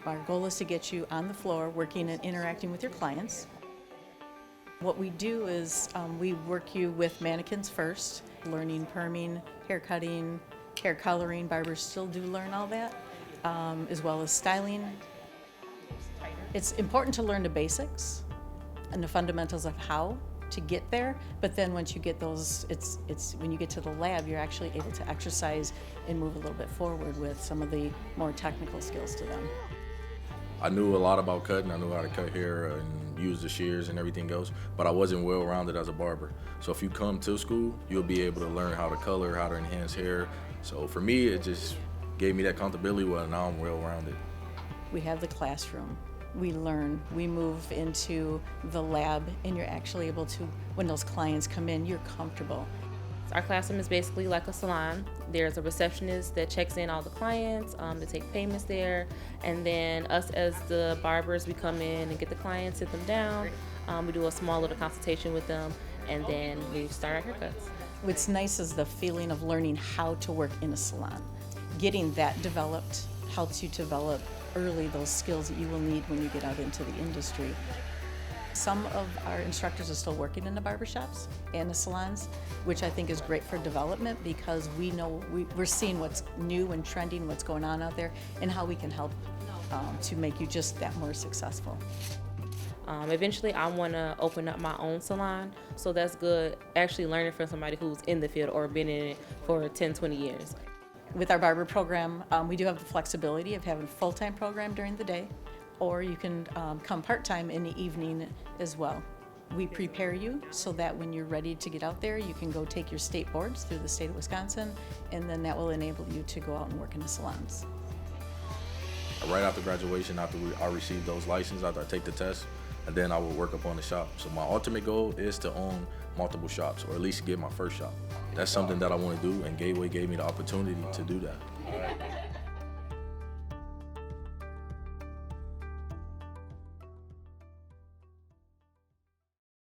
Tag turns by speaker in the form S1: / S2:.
S1: Our goal is to get you on the floor working and interacting with your clients. What we do is we work you with mannequins first, learning perming, hair cutting, hair coloring. Barbers still do learn all that, as well as styling. It's important to learn the basics and the fundamentals of how to get there, but then once you get those, it's when you get to the lab, you're actually able to exercise and move a little bit forward with some of the more technical skills to them.
S2: I knew a lot about cutting. I knew how to cut hair and use the shears and everything else, but I wasn't well-rounded as a barber. So if you come to school, you'll be able to learn how to color, how to enhance hair. So for me, it just gave me that comfortability where now I'm well-rounded.
S1: We have the classroom. We learn, we move into the lab, and you're actually able to, when those clients come in, you're comfortable.
S3: Our classroom is basically like a salon. There's a receptionist that checks in all the clients, to take payments there, and then us as the barbers, we come in and get the clients, sit them down, we do a small little consultation with them, and then we start our haircuts.
S1: What's nice is the feeling of learning how to work in a salon. Getting that developed helps you develop early those skills that you will need when you get out into the industry. Some of our instructors are still working in the barbershops and the salons, which I think is great for development because we know we're seeing what's new and trending, what's going on out there, and how we can help to make you just that more successful.
S3: Eventually, I want to open up my own salon, so that's good actually learning from somebody who's in the field or been in it for 10, 20 years.
S1: With our barber program, we do have the flexibility of having a full-time program during the day, or you can come part-time in the evening as well. We prepare you so that when you're ready to get out there, you can go take your state boards through the state of Wisconsin, and then that will enable you to go out and work in the salons.
S2: Right after graduation, after I receive those licenses, after I take the test, and then I will work up on the shop. So my ultimate goal is to own multiple shops, or at least get my first shop. That's something that I want to do, and Gateway gave me the opportunity to do that.